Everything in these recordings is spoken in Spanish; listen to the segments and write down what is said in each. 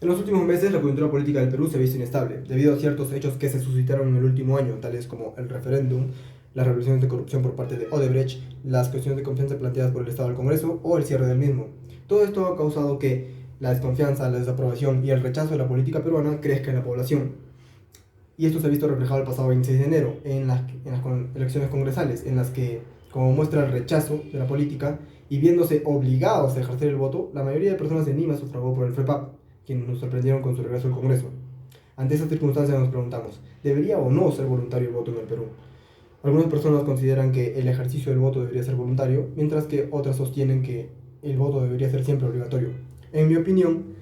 En los últimos meses, la coyuntura política del Perú se ha visto inestable, debido a ciertos hechos que se suscitaron en el último año, tales como el referéndum, las revelaciones de corrupción por parte de Odebrecht, las cuestiones de confianza planteadas por el Estado al Congreso o el cierre del mismo. Todo esto ha causado que la desconfianza, la desaprobación y el rechazo de la política peruana crezca en la población. Y esto se ha visto reflejado el pasado 26 de enero en las elecciones congresales, en las que, como muestra el rechazo de la política y viéndose obligados a ejercer el voto, la mayoría de personas en Lima sufragó por el FREPAP, quienes nos sorprendieron con su regreso al Congreso. Ante esta circunstancia nos preguntamos, ¿debería o no ser voluntario el voto en el Perú? Algunas personas consideran que el ejercicio del voto debería ser voluntario, mientras que otras sostienen que el voto debería ser siempre obligatorio. En mi opinión,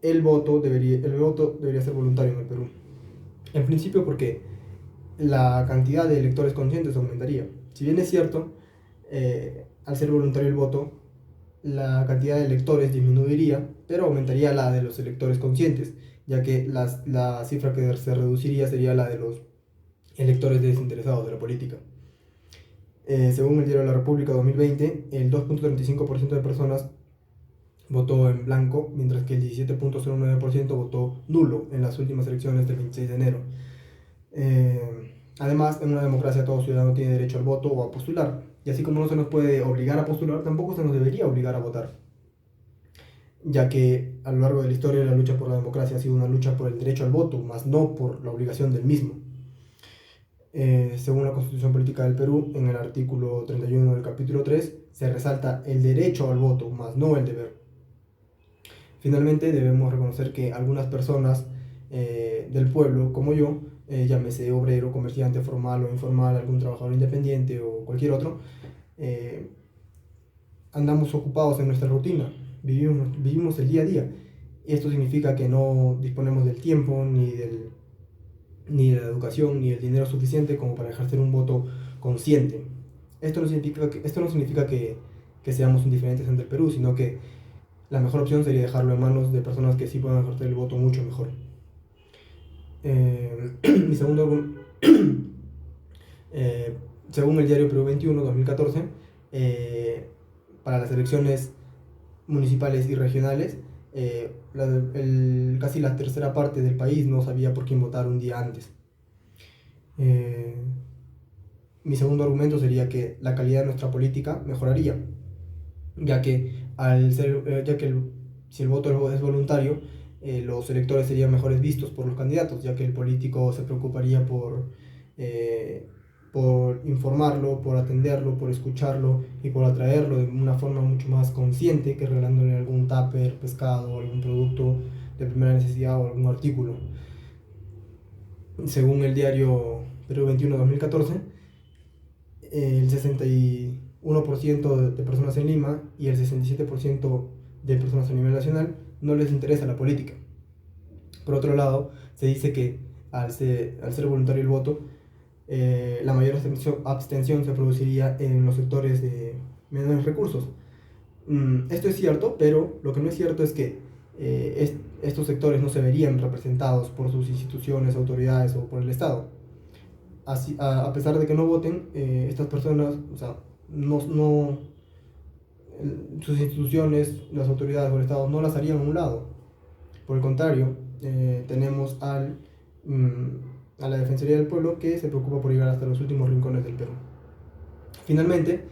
el voto debería ser voluntario en el Perú. En principio porque la cantidad de electores conscientes aumentaría. Si bien es cierto, al ser voluntario el voto, la cantidad de electores disminuiría, pero aumentaría la de los electores conscientes, ya que la cifra que se reduciría sería la de los electores desinteresados de la política. Según el diario de la República 2020, el 2.35% de personas votó en blanco, mientras que el 17.09% votó nulo en las últimas elecciones del 26 de enero. Además, en una democracia todo ciudadano tiene derecho al voto o a postular, y así como no se nos puede obligar a postular, tampoco se nos debería obligar a votar, ya que a lo largo de la historia la lucha por la democracia ha sido una lucha por el derecho al voto, más no por la obligación del mismo. Según la Constitución Política del Perú, en el artículo 31 del capítulo 3, se resalta el derecho al voto, más no el deber. Finalmente, debemos reconocer que algunas personas del pueblo, como yo, llámese obrero, comerciante, formal o informal, algún trabajador independiente o cualquier otro, eh, andamos ocupados en nuestra rutina, vivimos el día a día. Y esto significa que no disponemos del tiempo, ni de la educación, ni del dinero suficiente como para ejercer un voto consciente. Esto no significa que seamos indiferentes ante el Perú, sino que la mejor opción sería dejarlo en manos de personas que sí puedan ejercer el voto mucho mejor. Mi segundo, eh, según el diario Perú 21, 2014, para las elecciones municipales y regionales, casi la tercera parte del país no sabía por quién votar un día antes. Mi segundo argumento sería que la calidad de nuestra política mejoraría, ya que, si el voto es voluntario, los electores serían mejores vistos por los candidatos, ya que el político se preocuparía por informarlo, por atenderlo, por escucharlo y por atraerlo de una forma mucho más consciente que regalándole algún tupper, pescado o algún producto de primera necesidad o algún artículo. Según el diario Perú 21 2014, el 61% de personas en Lima y el 67% de personas a nivel nacional no les interesa la política. Por otro lado, se dice que al ser voluntario el voto, la mayor abstención se produciría en los sectores de menores recursos. Esto es cierto, pero lo que no es cierto es que estos sectores no se verían representados por sus instituciones, autoridades o por el Estado. A pesar de que no voten, estas personas, o sea, no, sus instituciones, las autoridades o el Estado no las harían a un lado. Por el contrario, tenemos a la Defensoría del Pueblo que se preocupa por llegar hasta los últimos rincones del Perú. Finalmente,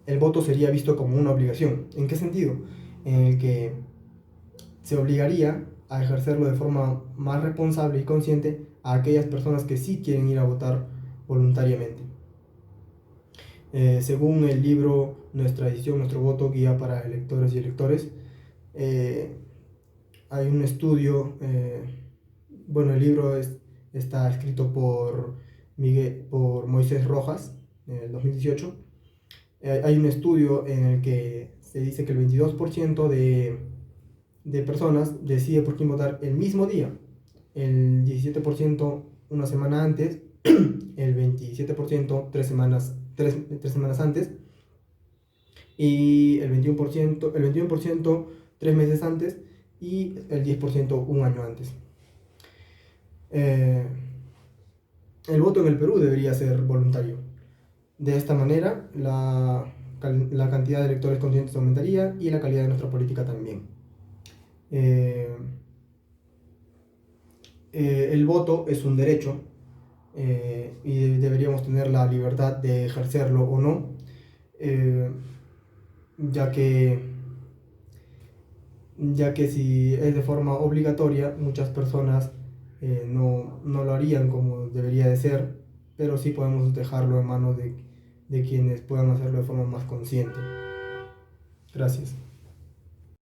el voto sería visto como una obligación. ¿En qué sentido? En el que se obligaría a ejercerlo de forma más responsable y consciente a aquellas personas que sí quieren ir a votar voluntariamente. Según el libro Nuestra decisión, nuestro voto, guía para electores y electores, hay un estudio, bueno, el libro está escrito por Moisés Rojas en el 2018. Hay un estudio en el que se dice que el 22% de personas decide por quién votar el mismo día, el 17% una semana antes, el 27% tres semanas antes y el 21% 3 meses antes y el 10% un año antes. El voto en el Perú debería ser voluntario. De esta manera, la cantidad de electores conscientes aumentaría y la calidad de nuestra política también. Eh, el voto es un derecho y deberíamos tener la libertad de ejercerlo o no, eh, ya que, ya que si es de forma obligatoria, muchas personas no lo harían como debería de ser, pero sí podemos dejarlo en manos de quienes puedan hacerlo de forma más consciente. Gracias.